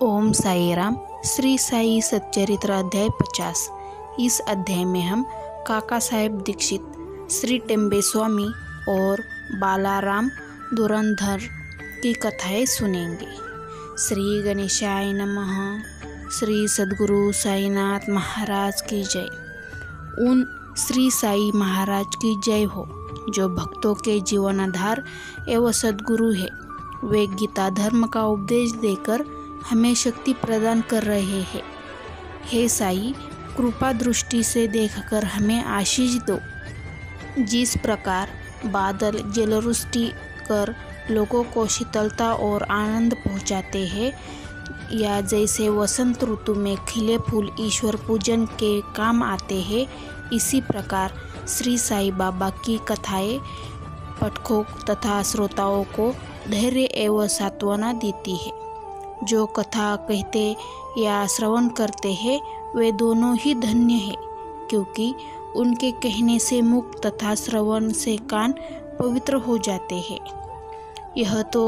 ओम साई राम। श्री साई सच्चरित्र अध्याय 50। इस अध्याय में हम काका साहेब दीक्षित, श्री टेम्बे स्वामी और बालाराम धुरंधर की कथाएं सुनेंगे। श्री गणेशाय नमः। श्री सद्गुरु साईनाथ महाराज की जय। उन श्री साई महाराज की जय हो जो भक्तों के जीवन आधार एवं सद्गुरु है। वे गीता धर्म का उपदेश देकर हमें शक्ति प्रदान कर रहे हैं। हे साई, कृपा दृष्टि से देखकर हमें आशीष दो। जिस प्रकार बादल जलवृष्टि कर लोगों को शीतलता और आनंद पहुंचाते हैं, या जैसे वसंत ऋतु में खिले फूल ईश्वर पूजन के काम आते हैं, इसी प्रकार श्री साई बाबा की कथाएं पाठकों तथा श्रोताओं को धैर्य एवं सांत्वना देती है। जो कथा कहते या श्रवण करते हैं वे दोनों ही धन्य हैं, क्योंकि उनके कहने से मुख तथा श्रवण से कान पवित्र हो जाते हैं। यह तो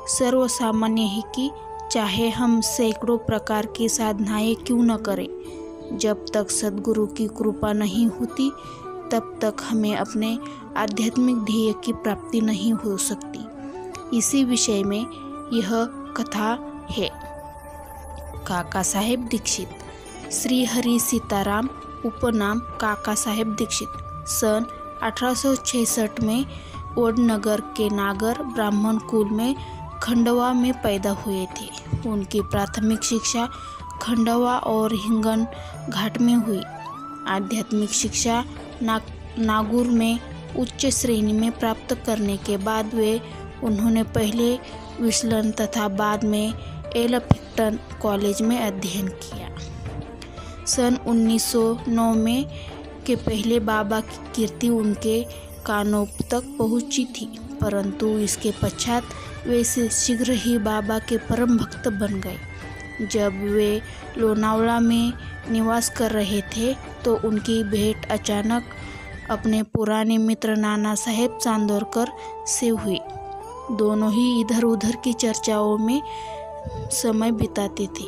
सर्वसामान्य है कि चाहे हम सैकड़ों प्रकार की साधनाएं क्यों न करें, जब तक सद्गुरु की कृपा नहीं होती तब तक हमें अपने आध्यात्मिक ध्येय की प्राप्ति नहीं हो सकती। इसी विषय में यह कथा है। काका साहेब दीक्षित। श्री हरि सीताराम उपनाम काका साहेब दीक्षित सन 1866 में वडनगर के नागर ब्राह्मण कुल में खंडवा में पैदा हुए थे। उनकी प्राथमिक शिक्षा खंडवा और हिंगन घाट में हुई। आध्यात्मिक शिक्षा नागौर में उच्च श्रेणी में प्राप्त करने के बाद उन्होंने पहले विस्लन तथा बाद में एल्फिंगटन कॉलेज में अध्ययन किया। सन 1909 में के पहले बाबा की कीर्ति उनके कानों तक पहुंची थी, परंतु इसके पश्चात वे शीघ्र ही बाबा के परम भक्त बन गए। जब वे लोनावला में निवास कर रहे थे तो उनकी भेंट अचानक अपने पुराने मित्र नाना साहेब चांदोरकर से हुई। दोनों ही इधर उधर की चर्चाओं में समय बिताते थे।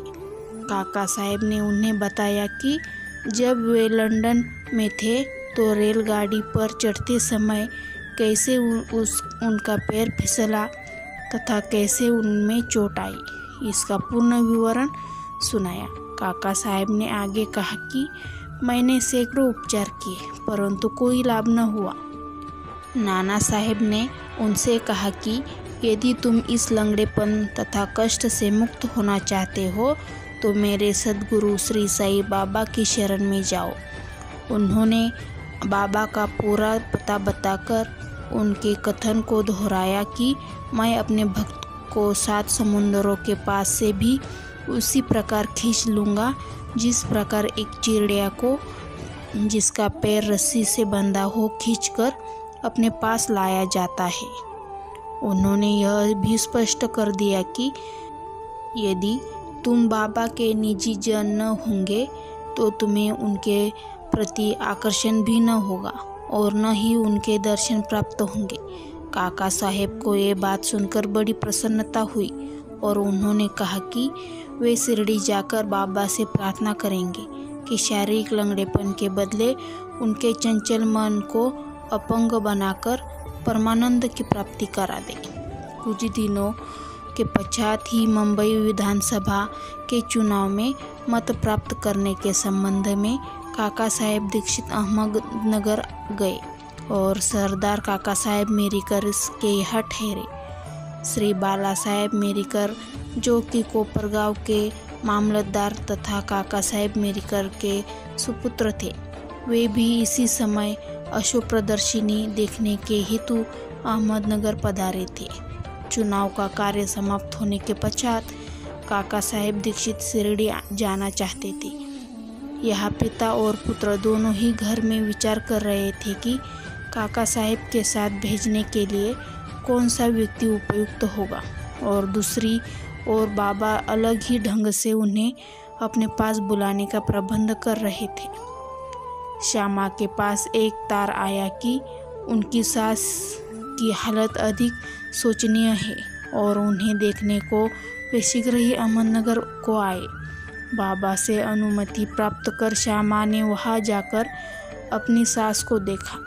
काका साहेब ने उन्हें बताया कि जब वे लंदन में थे तो रेलगाड़ी पर चढ़ते समय कैसे उनका पैर फिसला तथा कैसे उनमें चोट आई। इसका पूर्ण विवरण सुनाया। काका साहेब ने आगे कहा कि मैंने सैकड़ों उपचार किए परंतु कोई लाभ न हुआ। नाना साहेब ने उनसे कहा कि यदि तुम इस लंगड़ेपन तथा कष्ट से मुक्त होना चाहते हो तो मेरे सद्गुरु श्री साई बाबा की शरण में जाओ। उन्होंने बाबा का पूरा पता बताकर उनके कथन को दोहराया कि मैं अपने भक्त को 7 समुंदरों के पास से भी उसी प्रकार खींच लूँगा जिस प्रकार एक चिड़िया को जिसका पैर रस्सी से बंधा हो खींचकर अपने पास लाया जाता है। उन्होंने यह भी स्पष्ट कर दिया कि यदि तुम बाबा के निजी जन न होंगे तो तुम्हें उनके प्रति आकर्षण भी न होगा और न ही उनके दर्शन प्राप्त होंगे। काका साहेब को ये बात सुनकर बड़ी प्रसन्नता हुई और उन्होंने कहा कि वे शिरडी जाकर बाबा से प्रार्थना करेंगे कि शारीरिक लंगड़ेपन के बदले उनके चंचल मन को अपंग बनाकर परमानंद की प्राप्ति करा दे। कुछ दिनों के पश्चात ही मुंबई विधानसभा के चुनाव में मत प्राप्त करने के संबंध में काका साहेब दीक्षित अहमदनगर गए और सरदार काका साहेब मेरीकर के यहाँ ठहरे। श्री बाला साहेब मेरीकर जो कि कोपरगांव के मामलतदार तथा काका साहेब मेरीकर के सुपुत्र थे, वे भी इसी समय अशोक प्रदर्शनी देखने के हेतु अहमदनगर पधारे थे। चुनाव का कार्य समाप्त होने के पश्चात काका साहेब दीक्षित शिरडी जाना चाहते थे। यहाँ पिता और पुत्र दोनों ही घर में विचार कर रहे थे कि काका साहेब के साथ भेजने के लिए कौन सा व्यक्ति उपयुक्त होगा, और दूसरी ओर बाबा अलग ही ढंग से उन्हें अपने पास बुलाने का प्रबंध कर रहे थे। श्यामा के पास एक तार आया कि उनकी सास की हालत अधिक शोचनीय है और उन्हें देखने को वे शीघ्र ही अहमदनगर को आए। बाबा से अनुमति प्राप्त कर श्यामा ने वहां जाकर अपनी सास को देखा,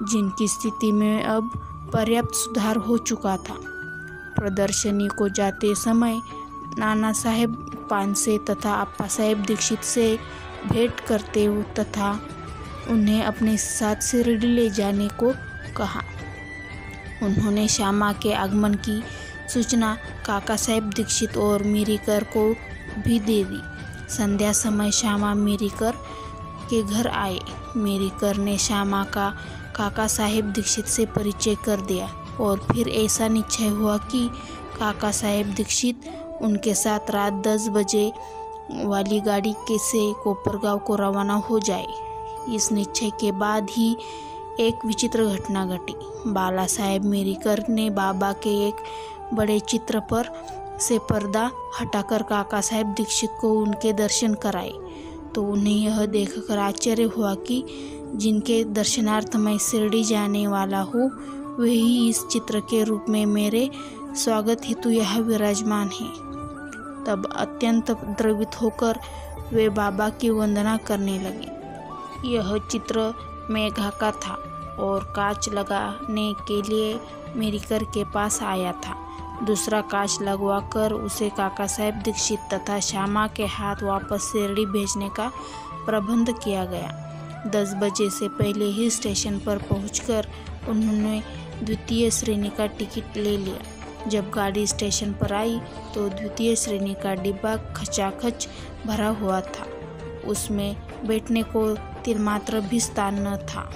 जिनकी स्थिति में अब पर्याप्त सुधार हो चुका था। प्रदर्शनी को जाते समय नाना साहेब पानसे तथा अप्पा साहेब दीक्षित से भेंट करते तथा उन्हें अपने साथ शिरडी ले जाने को कहा। उन्होंने श्यामा के आगमन की सूचना काका साहेब दीक्षित और मिरीकर को भी दे दी। संध्या समय श्यामा मिरीकर के घर आए। मिरीकर ने श्यामा का काका साहेब दीक्षित से परिचय कर दिया और फिर ऐसा निश्चय हुआ कि काका साहेब दीक्षित उनके साथ रात 10 बजे वाली गाड़ी से कोपरगांव को रवाना हो जाए। इस निश्चय के बाद ही एक विचित्र घटना घटी। बाला साहेब मिरीकर ने बाबा के एक बड़े चित्र पर से पर्दा हटाकर काका साहेब दीक्षित को उनके दर्शन कराए, तो उन्हें यह देखकर आश्चर्य हुआ कि जिनके दर्शनार्थ मैं शिरडी जाने वाला हूँ, वही इस चित्र के रूप में मेरे स्वागत हेतु यहाँ विराजमान है। तब अत्यंत द्रवित होकर वे बाबा की वंदना करने लगे। यह चित्र मेघा का था और कांच लगाने के लिए मिरीकर के पास आया था। दूसरा कांच लगवाकर उसे काका साहेब दीक्षित तथा श्यामा के हाथ वापस शिरडी भेजने का प्रबंध किया गया। 10 बजे से पहले ही स्टेशन पर पहुंचकर उन्होंने द्वितीय श्रेणी का टिकट ले लिया। जब गाड़ी स्टेशन पर आई तो द्वितीय श्रेणी का डिब्बा खचाखच भरा हुआ था। उसमें बैठने को तिलमात्र भी स्थान न था।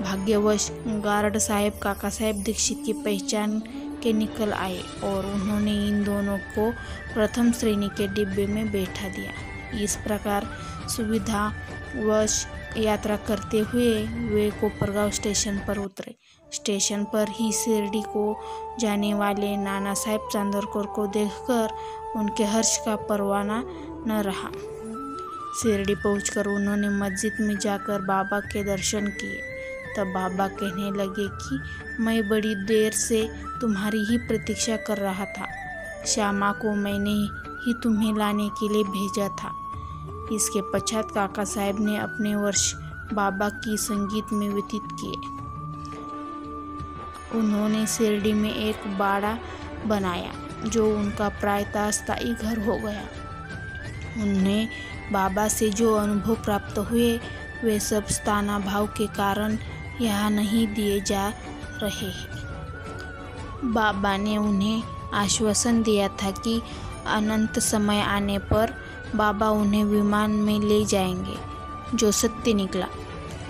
भाग्यवश गार्ड साहब काका साहेब दीक्षित की पहचान के निकल आए और उन्होंने इन दोनों को प्रथम श्रेणी के डिब्बे में बैठा दिया। इस प्रकार सुविधावश यात्रा करते हुए वे कोपरगांव स्टेशन पर उतरे। स्टेशन पर ही शिरडी को जाने वाले नाना साहेब चांदोरकर को देखकर उनके हर्ष का परवाना न रहा। शिरडी पहुंचकर उन्होंने मस्जिद में जाकर बाबा के दर्शन किए। तब बाबा कहने लगे कि मैं बड़ी देर से तुम्हारी ही प्रतीक्षा कर रहा था। श्यामा को मैंने ही तुम्हें लाने के लिए भेजा था। इसके पश्चात काका साहेब ने अपने वर्ष बाबा की संगीत में व्यतीत किए। उन्होंने शिरडी में एक बाड़ा बनाया जो उनका प्रायतः स्थायी घर हो गया। उन्हें बाबा से जो अनुभव प्राप्त हुए वे सब स्थाना भाव के कारण यहाँ नहीं दिए जा रहे हैं। बाबा ने उन्हें आश्वासन दिया था कि अनंत समय आने पर बाबा उन्हें विमान में ले जाएंगे, जो सत्य निकला।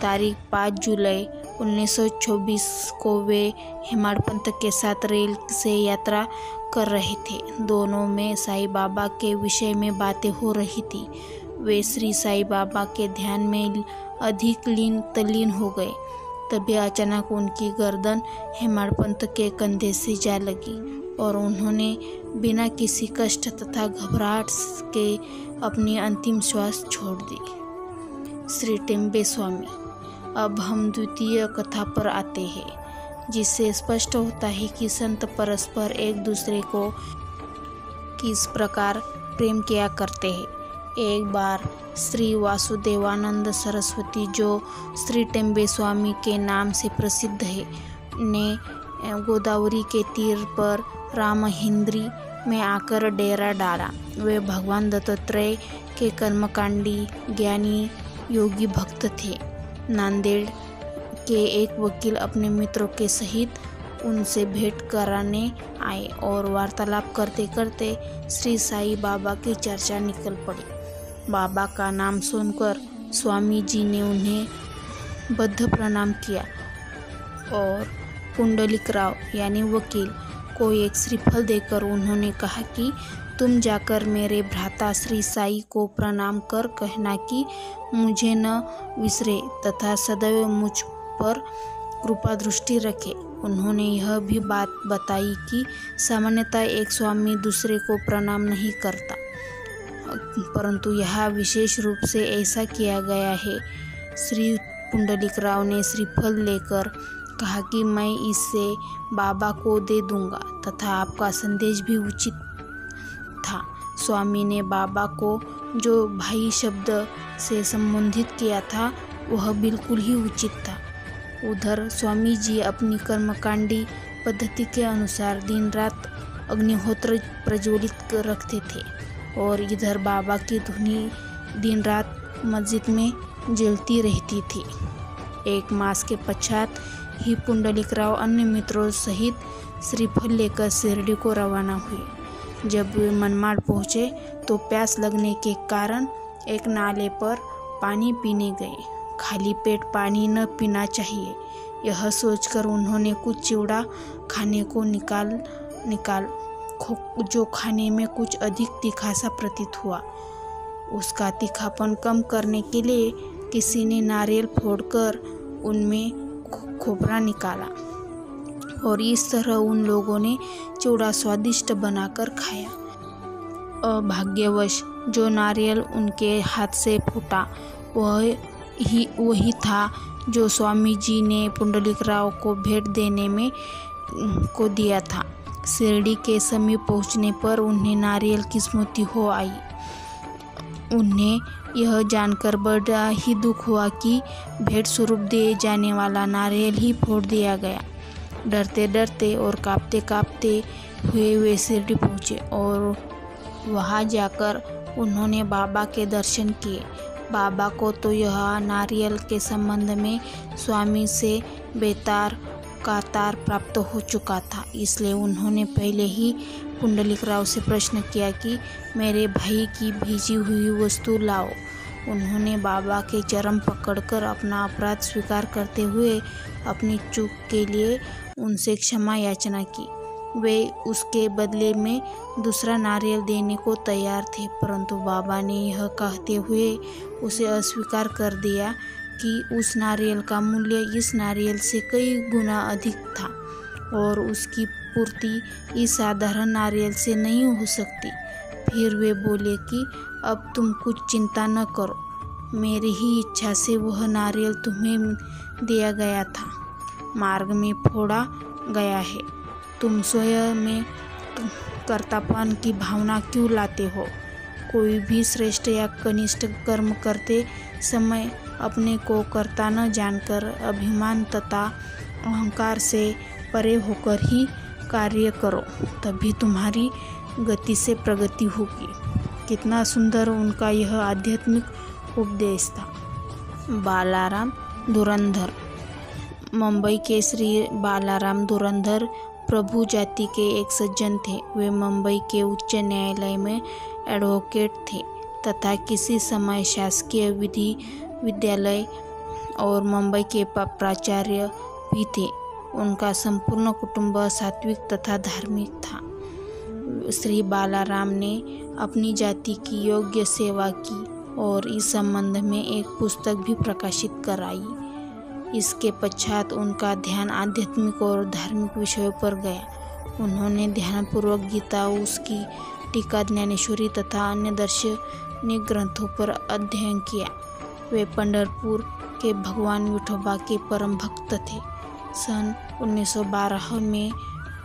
तारीख 5 जुलाई 1924 को वे हेमाडपंत के साथ रेल से यात्रा कर रहे थे। दोनों में साईं बाबा के विषय में बातें हो रही थी। वे श्री साईं बाबा के ध्यान में अधिक तल्लीन हो गए। तभी अचानक उनकी गर्दन हेमाडपंत के कंधे से जा लगी और उन्होंने बिना किसी कष्ट तथा घबराहट के अपनी अंतिम श्वास छोड़ दी। श्री टेम्बे स्वामी। अब हम द्वितीय कथा पर आते हैं, जिससे स्पष्ट होता है कि संत परस्पर एक दूसरे को किस प्रकार प्रेम किया करते हैं। एक बार श्री वासुदेवानंद सरस्वती, जो श्री टेम्बे स्वामी के नाम से प्रसिद्ध है, ने गोदावरी के तीर पर रामहिंद्री में आकर डेरा डाला। वे भगवान दत्तात्रेय के कर्मकांडी ज्ञानी योगी भक्त थे। नांदेड़ के एक वकील अपने मित्रों के सहित उनसे भेंट कराने आए और वार्तालाप करते करते श्री साईं बाबा की चर्चा निकल पड़ी। बाबा का नाम सुनकर स्वामी जी ने उन्हें बद्ध प्रणाम किया और पुंडलिकराव यानी वकील को एक श्रीफल देकर उन्होंने कहा कि तुम जाकर मेरे भ्राता श्री साईं को प्रणाम कर कहना कि मुझे न विसरे तथा सदैव मुझ पर कृपा दृष्टि रखे। उन्होंने यह भी बात बताई कि सामान्यतः एक स्वामी दूसरे को प्रणाम नहीं करता, परंतु यहाँ विशेष रूप से ऐसा किया गया है। श्री पुंडलिकराव ने श्रीफल लेकर कहा कि मैं इससे बाबा को दे दूंगा तथा आपका संदेश भी उचित था। स्वामी ने बाबा को जो भाई शब्द से संबोधित किया था वह बिल्कुल ही उचित था। उधर स्वामी जी अपनी कर्मकांडी पद्धति के अनुसार दिन रात अग्निहोत्र प्रज्वलित कर रखते थे और इधर बाबा की धुनी दिन रात मस्जिद में जलती रहती थी। 1 मास के पश्चात ही पुंडलिकराव अन्य मित्रों सहित श्रीफल लेकर शिरडी को रवाना हुए। जब वे मनमाड़ पहुँचे तो प्यास लगने के कारण एक नाले पर पानी पीने गए। खाली पेट पानी न पीना चाहिए, यह सोचकर उन्होंने कुछ चिवड़ा खाने को निकाल जो खाने में कुछ अधिक तीखा सा प्रतीत हुआ। उसका तीखापन कम करने के लिए किसी ने नारियल फोड़कर उनमें खोपरा निकाला और इस तरह उन लोगों ने चिवड़ा स्वादिष्ट बनाकर खाया। अभाग्यवश जो नारियल उनके हाथ से फूटा वही था जो स्वामी जी ने पुंडलिकराव को भेंट देने में को दिया था। शिरडी के समीप पहुंचने पर उन्हें नारियल की स्मृति हो आई। उन्हें यह जानकर बड़ा ही दुख हुआ कि भेंट स्वरूप दिए जाने वाला नारियल ही फोड़ दिया गया। डरते डरते और कांपते कांपते हुए वे शिरडी पहुँचे और वहाँ जाकर उन्होंने बाबा के दर्शन किए। बाबा को तो यह नारियल के संबंध में स्वामी से बेतार का तार प्राप्त हो चुका था, इसलिए उन्होंने पहले ही पुंडलिकराव से प्रश्न किया कि मेरे भाई की भेजी हुई वस्तु लाओ। उन्होंने बाबा के चरण पकड़कर अपना अपराध स्वीकार करते हुए अपनी चूक के लिए उनसे क्षमा याचना की। वे उसके बदले में दूसरा नारियल देने को तैयार थे, परंतु बाबा ने यह कहते हुए उसे अस्वीकार कर दिया कि उस नारियल का मूल्य इस नारियल से कई गुना अधिक था और उसकी पूर्ति इस साधारण नारियल से नहीं हो सकती। फिर वे बोले कि अब तुम कुछ चिंता न करो, मेरी ही इच्छा से वह नारियल तुम्हें दिया गया था, मार्ग में फोड़ा गया है। तुम स्वयं में कर्तापन की भावना क्यों लाते हो? कोई भी श्रेष्ठ या कनिष्ठ कर्म करते समय अपने को कर्ता न जानकर अभिमान तथा अहंकार से परे होकर ही कार्य करो, तभी तुम्हारी गति से प्रगति होगी। कितना सुंदर उनका यह आध्यात्मिक उपदेश था। बालाराम धुरंधर। मुंबई के श्री बालाराम धुरंधर प्रभु जाति के एक सज्जन थे। वे मुंबई के उच्च न्यायालय में एडवोकेट थे तथा किसी समय शासकीय विधि विद्यालय और मुंबई के प्राचार्य भी थे। उनका संपूर्ण कुटुंब सात्विक तथा धार्मिक था। श्री बालाराम ने अपनी जाति की योग्य सेवा की और इस संबंध में एक पुस्तक भी प्रकाशित कराई। इसके पश्चात उनका ध्यान आध्यात्मिक और धार्मिक विषयों पर गया। उन्होंने ध्यानपूर्वक गीता, उसकी टीका, ज्ञानेश्वरी तथा अन्य दार्शनिक ग्रंथों पर अध्ययन किया। वे पंढरपुर के भगवान विठोबा के परम भक्त थे। सन 1912 में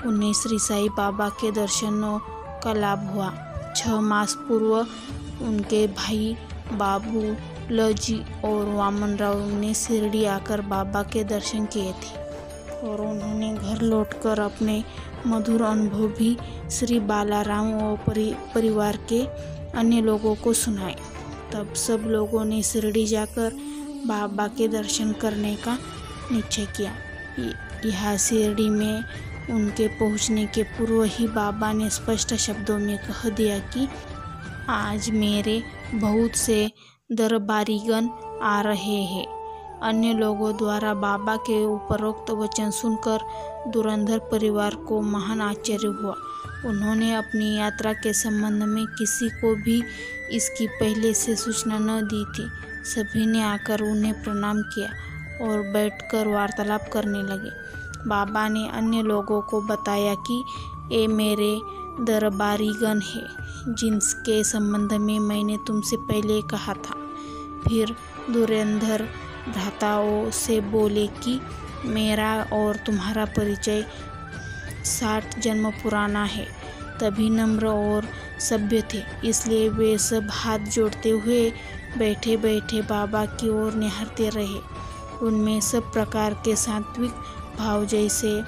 उन्हें श्री साईं बाबा के दर्शनों का लाभ हुआ। 6 मास पूर्व उनके भाई बाबू लजी और वामनराव ने शिरडी आकर बाबा के दर्शन किए थे और उन्होंने घर लौटकर अपने मधुर अनुभव भी श्री बालाराम और परिवार के अन्य लोगों को सुनाए। तब सब लोगों ने शिरडी जाकर बाबा के दर्शन करने का निश्चय किया। यहाँ शिरडी में उनके पहुँचने के पूर्व ही बाबा ने स्पष्ट शब्दों में कह दिया कि आज मेरे बहुत से दरबारीगण आ रहे हैं। अन्य लोगों द्वारा बाबा के उपरोक्त वचन सुनकर धुरंधर परिवार को महान आश्चर्य हुआ। उन्होंने अपनी यात्रा के संबंध में किसी को भी इसकी पहले से सूचना न दी थी। सभी ने आकर उन्हें प्रणाम किया और बैठकर वार्तालाप करने लगे। बाबा ने अन्य लोगों को बताया कि ये मेरे दरबारीगण है, जिनके संबंध में मैंने तुमसे पहले कहा था। फिर धुरंधर भ्राताओं से बोले कि मेरा और तुम्हारा परिचय 60 जन्म पुराना है। तभी नम्र और सभ्य थे, इसलिए वे सब हाथ जोड़ते हुए बैठे बैठे बाबा की ओर निहारते रहे। उनमें सब प्रकार के सात्विक भाव जैसे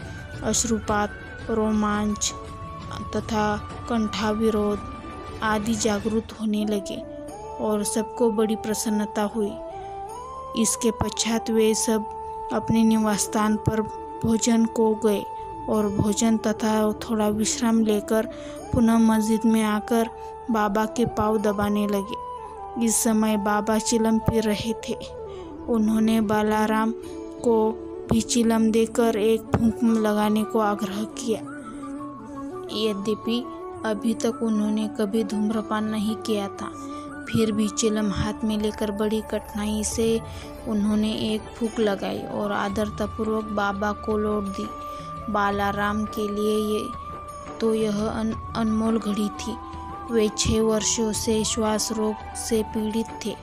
अश्रुपात, रोमांच तथा कंठाविरोध आदि जागृत होने लगे और सबको बड़ी प्रसन्नता हुई। इसके पश्चात वे सब अपने निवास स्थान पर भोजन को गए और भोजन तथा थोड़ा विश्राम लेकर पुनः मस्जिद में आकर बाबा के पाँव दबाने लगे। इस समय बाबा चिलम पी रहे थे। उन्होंने बालाराम को भी चिलम देकर एक फूंक लगाने को आग्रह किया। यद्यपि अभी तक उन्होंने कभी धूम्रपान नहीं किया था, फिर भी चिलम हाथ में लेकर बड़ी कठिनाई से उन्होंने एक फूंक लगाई और आदरतापूर्वक बाबा को लौट दी। बालाराम के लिए यह अनमोल घड़ी थी। वे 6 वर्षों से श्वास रोग से पीड़ित थे,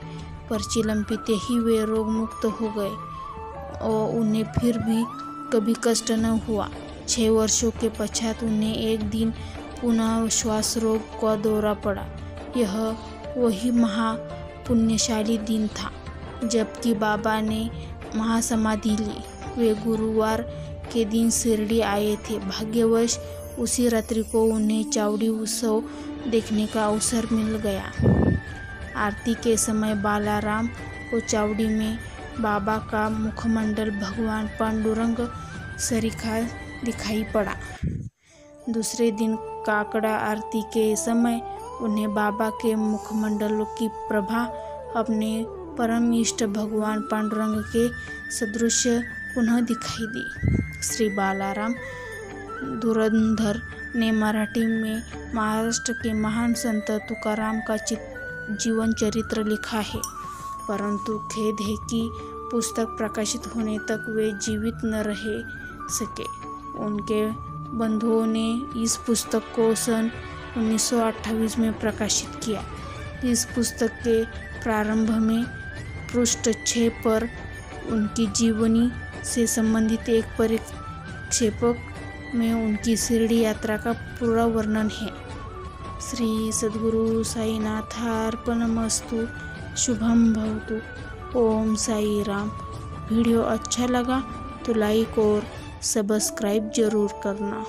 पर चिलम पीते ही वे रोग मुक्त हो गए और उन्हें फिर भी कभी कष्ट न हुआ। 6 वर्षों के पश्चात उन्हें एक दिन पुनः श्वास रोग का दौरा पड़ा। यह वही महापुण्यशाली दिन था जबकि बाबा ने महासमाधि ली। वे गुरुवार के दिन शिरडी आए थे। भाग्यवश उसी रात्रि को उन्हें चावड़ी उत्सव देखने का अवसर मिल गया। आरती के समय बालाराम को चावड़ी में बाबा का मुखमंडल भगवान पांडुरंग सरीखा दिखाई पड़ा। दूसरे दिन काकड़ा आरती के समय उन्हें बाबा के मुखमंडल की प्रभा अपने परम इष्ट भगवान पांडुरंग के सदृश पुनः दिखाई दी। श्री बालाराम धुरंधर ने मराठी में महाराष्ट्र के महान संत तुकाराम का जीवन चरित्र लिखा है, परंतु खेद है कि पुस्तक प्रकाशित होने तक वे जीवित न रह सके। उनके बंधुओं ने इस पुस्तक को सन 1928 में प्रकाशित किया। इस पुस्तक के प्रारंभ में पृष्ठ 6 पर उनकी जीवनी से संबंधित एक परिक्षेपक में उनकी शिरडी यात्रा का पूरा वर्णन है। श्री सद्गुरु साईनाथार्पणमस्तु। शुभम भवतु। ओम साई राम। वीडियो अच्छा लगा तो लाइक और सब्सक्राइब जरूर करना।